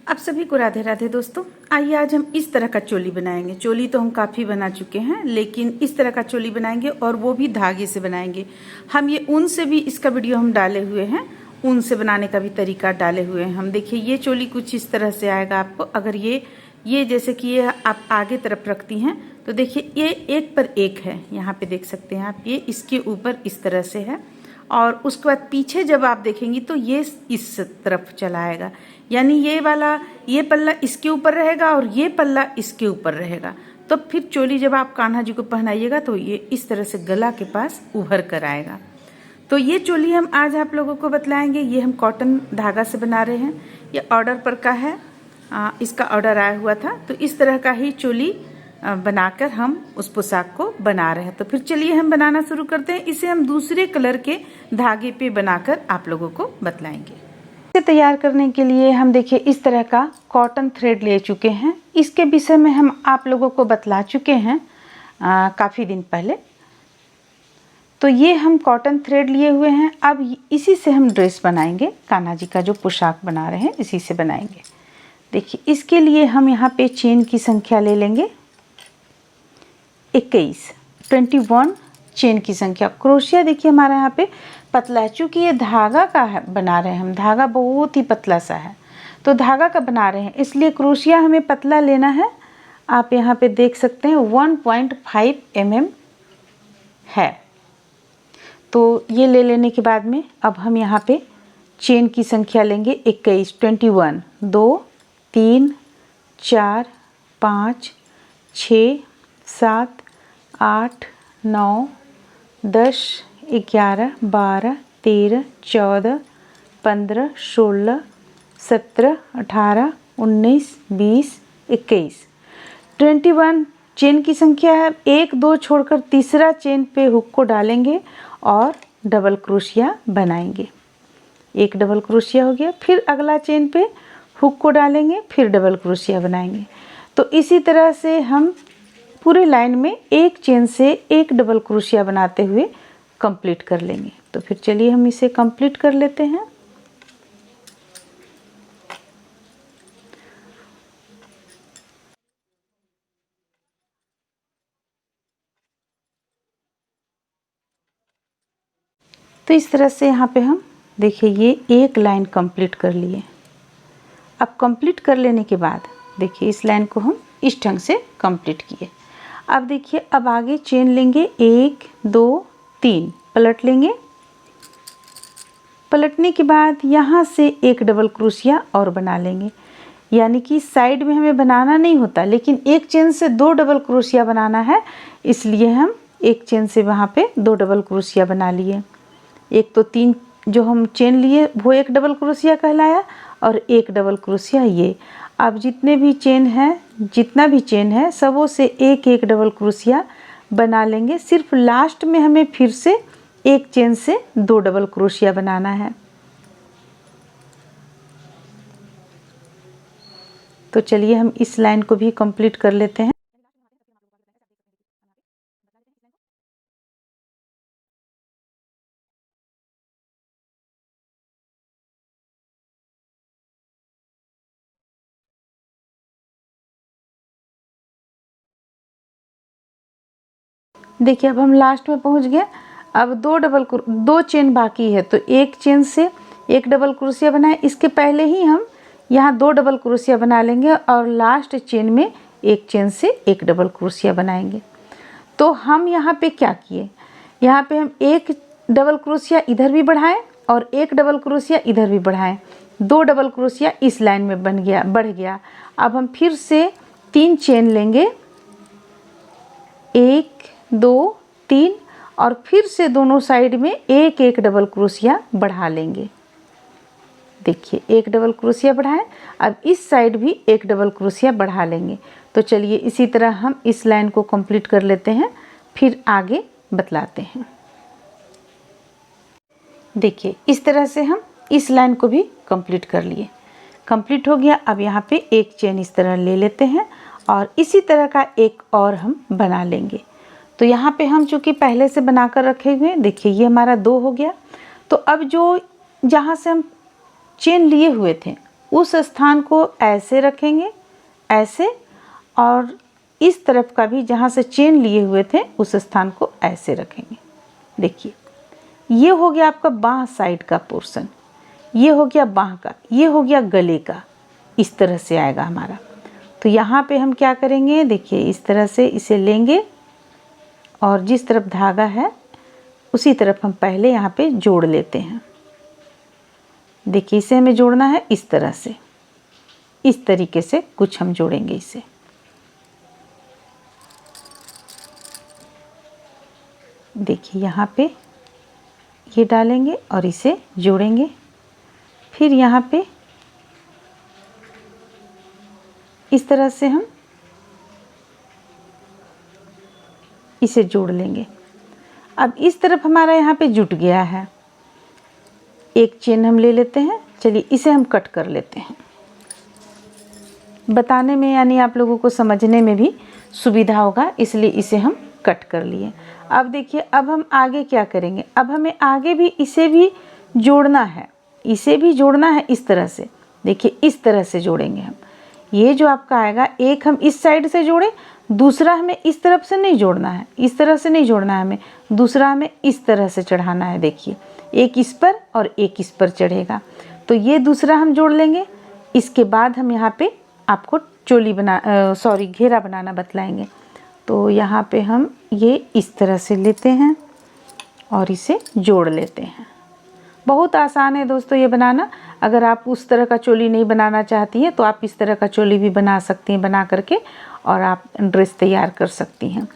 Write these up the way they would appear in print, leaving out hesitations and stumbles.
आप सभी को राधे राधे दोस्तों। आइए आज हम इस तरह का चोली बनाएंगे। चोली तो हम काफ़ी बना चुके हैं, लेकिन इस तरह का चोली बनाएंगे और वो भी धागे से बनाएंगे। हम ये ऊन से भी इसका वीडियो हम डाले हुए हैं, ऊन से बनाने का भी तरीका डाले हुए हैं हम। देखिए ये चोली कुछ इस तरह से आएगा आपको। अगर ये जैसे कि ये आप आगे तरफ रखती हैं तो देखिए ये एक पर एक है, यहाँ पे देख सकते हैं आप, ये इसके ऊपर इस तरह से है। और उसके बाद पीछे जब आप देखेंगी तो ये इस तरफ चला आएगा, यानी ये वाला ये पल्ला इसके ऊपर रहेगा और ये पल्ला इसके ऊपर रहेगा। तो फिर चोली जब आप कान्हा जी को पहनाइएगा तो ये इस तरह से गला के पास उभर कर आएगा। तो ये चोली हम आज आप लोगों को बतलाएंगे। ये हम कॉटन धागा से बना रहे हैं, ये ऑर्डर पर का है, इसका ऑर्डर आया हुआ था। तो इस तरह का ही चोली बनाकर हम उस पोशाक को बना रहे हैं। तो फिर चलिए हम बनाना शुरू करते हैं। इसे हम दूसरे कलर के धागे पे बनाकर आप लोगों को बतलाएंगे। इसे तैयार करने के लिए हम देखिए इस तरह का कॉटन थ्रेड ले चुके हैं। इसके विषय में हम आप लोगों को बतला चुके हैं काफ़ी दिन पहले। तो ये हम कॉटन थ्रेड लिए हुए हैं। अब इसी से हम ड्रेस बनाएंगे, कान्हा जी का जो पोशाक बना रहे हैं इसी से बनाएंगे। देखिए इसके लिए हम यहाँ पे चेन की संख्या ले लेंगे 21 चेन की संख्या। क्रोशिया देखिए हमारा यहाँ पे पतला है, चूँकि ये धागा का है बना रहे हैं हम, धागा बहुत ही पतला सा है तो धागा का बना रहे हैं, इसलिए क्रोशिया हमें पतला लेना है। आप यहाँ पे देख सकते हैं 1.5 mm है। तो ये ले लेने के बाद में अब हम यहाँ पे चेन की संख्या लेंगे 21 2 3 4 5 6 7 8 9 10 11 12 13 14 15 16 17 18 19 20 21 21 चेन की संख्या है। 1 2 छोड़कर तीसरा चेन पे हुक को डालेंगे और डबल क्रोशिया बनाएंगे। एक डबल क्रोशिया हो गया, फिर अगला चेन पे हुक को डालेंगे, फिर डबल क्रोशिया बनाएंगे। तो इसी तरह से हम पूरे लाइन में एक चेन से एक डबल क्रोशिया बनाते हुए कंप्लीट कर लेंगे। तो फिर चलिए हम इसे कंप्लीट कर लेते हैं। तो इस तरह से यहाँ पे हम देखिए ये एक लाइन कंप्लीट कर लिए। अब कंप्लीट कर लेने के बाद देखिए इस लाइन को हम इस ढंग से कंप्लीट किए। अब देखिए अब आगे चेन लेंगे 1 2 3 पलट लेंगे। पलटने के बाद यहाँ से एक डबल क्रोशिया और बना लेंगे, यानी कि साइड में हमें बनाना नहीं होता, लेकिन एक चेन से 2 डबल क्रोशिया बनाना है, इसलिए हम एक चेन से वहाँ पे 2 डबल क्रोशिया बना लिए। एक तो 3 जो हम चेन लिए वो एक डबल क्रोशिया कहलाया और एक डबल क्रोशिया ये। अब जितना भी चेन है सबों से एक एक डबल क्रोशिया बना लेंगे। सिर्फ लास्ट में हमें फिर से एक चेन से 2 डबल क्रोशिया बनाना है। तो चलिए हम इस लाइन को भी कंप्लीट कर लेते हैं। देखिए अब हम लास्ट में पहुंच गए। अब 2 चेन बाकी है, तो एक चेन से एक डबल क्रोशिया बनाए। इसके पहले ही हम यहाँ 2 डबल क्रोशिया बना लेंगे और लास्ट चेन में एक चेन से एक डबल क्रोशिया बनाएंगे। तो हम यहाँ पे क्या किए, यहाँ पे हम एक डबल क्रोशिया इधर भी बढ़ाएं और एक डबल क्रोशिया इधर भी बढ़ाएं। 2 डबल क्रोशिया इस लाइन में बढ़ गया। अब हम फिर से 3 चेन लेंगे, 1 2 3 और फिर से दोनों साइड में एक एक डबल क्रोशिया बढ़ा लेंगे। देखिए एक डबल क्रोशिया बढ़ाएं, अब इस साइड भी एक डबल क्रोशिया बढ़ा लेंगे। तो चलिए इसी तरह हम इस लाइन को कंप्लीट कर लेते हैं, फिर आगे बतलाते हैं। देखिए इस तरह से हम इस लाइन को भी कंप्लीट कर लिए। कंप्लीट हो गया। अब यहाँ पे एक चेन इस तरह ले लेते हैं और इसी तरह का एक और हम बना लेंगे। तो यहाँ पे हम चूँकि पहले से बनाकर रखे हुए हैं, देखिए ये हमारा 2 हो गया। तो अब जो जहाँ से हम चेन लिए हुए थे उस स्थान को ऐसे रखेंगे, ऐसे, और इस तरफ का भी जहाँ से चेन लिए हुए थे उस स्थान को ऐसे रखेंगे। देखिए ये हो गया आपका बाह साइड का पोर्शन, ये हो गया बाह का, ये हो गया गले का, इस तरह से आएगा हमारा। तो यहाँ पे हम क्या करेंगे, देखिए इस तरह से इसे लेंगे और जिस तरफ धागा है उसी तरफ हम पहले यहाँ पे जोड़ लेते हैं। देखिए इसे हमें जोड़ना है इस तरह से, इस तरीके से कुछ हम जोड़ेंगे इसे। देखिए यहाँ पे ये डालेंगे और इसे जोड़ेंगे, फिर यहाँ पे इस तरह से हम इसे जोड़ लेंगे। अब इस तरफ हमारा यहाँ पे जुट गया है। एक चेन हम ले लेते हैं, चलिए इसे हम कट कर लेते हैं, बताने में यानी आप लोगों को समझने में भी सुविधा होगा, इसलिए इसे हम कट कर लिए। अब देखिए अब हम आगे क्या करेंगे, अब हमें आगे भी इसे भी जोड़ना है, इसे भी जोड़ना है इस तरह से। देखिए इस तरह से जोड़ेंगे हम। ये जो आपका आएगा, एक हम इस साइड से जोड़ें, दूसरा हमें इस तरफ से नहीं जोड़ना है, इस तरह से नहीं जोड़ना है हमें, दूसरा हमें इस तरह से चढ़ाना है। देखिए एक इस पर और एक इस पर चढ़ेगा, तो ये दूसरा हम जोड़ लेंगे। इसके बाद हम यहाँ पे आपको चोली घेरा बनाना बतलाएंगे। तो यहाँ पे हम ये इस तरह से लेते हैं और इसे जोड़ लेते हैं। बहुत आसान है दोस्तों ये बनाना। अगर आप उस तरह का चोली नहीं बनाना चाहती हैं तो आप इस तरह का चोली भी बना सकती हैं, बना करके और आप ड्रेस तैयार कर सकती हैं।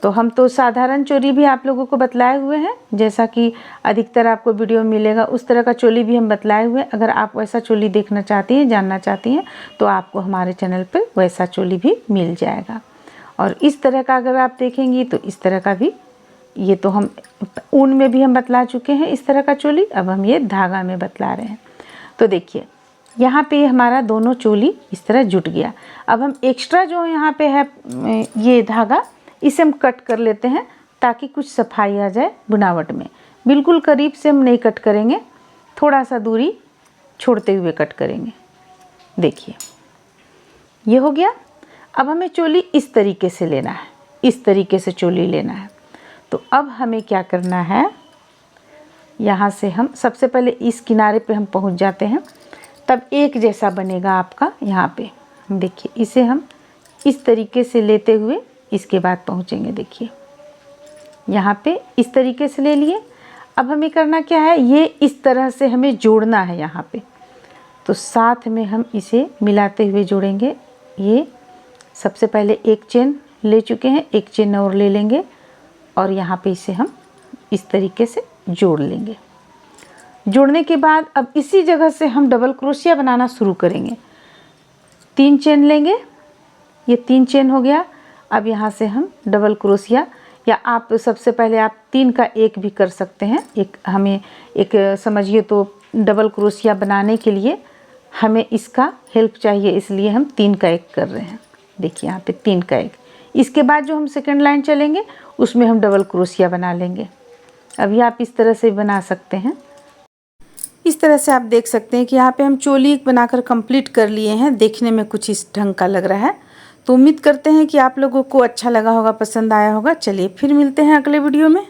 तो हम तो साधारण चोली भी आप लोगों को बतलाए हुए हैं, जैसा कि अधिकतर आपको वीडियो में मिलेगा उस तरह का चोली भी हम बतलाए हुए हैं। अगर आप वैसा चोली देखना चाहती हैं, जानना चाहती हैं, तो आपको हमारे चैनल पर वैसा चोली भी मिल जाएगा। और इस तरह का अगर आप देखेंगी तो इस तरह का भी, ये तो हम ऊन में भी हम बतला चुके हैं इस तरह का चोली, अब हम ये धागा में बतला रहे हैं। तो देखिए यहाँ पे हमारा दोनों चोली इस तरह जुट गया। अब हम एक्स्ट्रा जो यहाँ पे है ये धागा, इसे हम कट कर लेते हैं ताकि कुछ सफाई आ जाए बुनावट में। बिल्कुल करीब से हम नहीं कट करेंगे, थोड़ा सा दूरी छोड़ते हुए कट करेंगे। देखिए ये हो गया। अब हमें चोली इस तरीके से लेना है, इस तरीके से चोली लेना है। तो अब हमें क्या करना है, यहाँ से हम सबसे पहले इस किनारे पे हम पहुँच जाते हैं, तब एक जैसा बनेगा आपका। यहाँ पे देखिए इसे हम इस तरीके से लेते हुए इसके बाद पहुँचेंगे। देखिए यहाँ पे इस तरीके से ले लिए। अब हमें करना क्या है, ये इस तरह से हमें जोड़ना है यहाँ पे। तो साथ में हम इसे मिलाते हुए जोड़ेंगे। ये सबसे पहले एक चेन ले चुके हैं, एक चेन और ले लेंगे और यहाँ पे इसे हम इस तरीके से जोड़ लेंगे। जोड़ने के बाद अब इसी जगह से हम डबल क्रोशिया बनाना शुरू करेंगे। 3 चेन लेंगे, ये 3 चेन हो गया। अब यहाँ से हम डबल क्रोशिया, या आप सबसे पहले आप 3 का 1 भी कर सकते हैं। हमें समझिए तो डबल क्रोशिया बनाने के लिए हमें इसका हेल्प चाहिए, इसलिए हम 3 का 1 कर रहे हैं। देखिए यहाँ पे 3 का 1। इसके बाद जो हम सेकंड लाइन चलेंगे उसमें हम डबल क्रोशिया बना लेंगे। अभी आप इस तरह से बना सकते हैं। इस तरह से आप देख सकते हैं कि यहाँ पे हम चोली बनाकर कंप्लीट कर लिए हैं। देखने में कुछ इस ढंग का लग रहा है। तो उम्मीद करते हैं कि आप लोगों को अच्छा लगा होगा, पसंद आया होगा। चलिए फिर मिलते हैं अगले वीडियो में।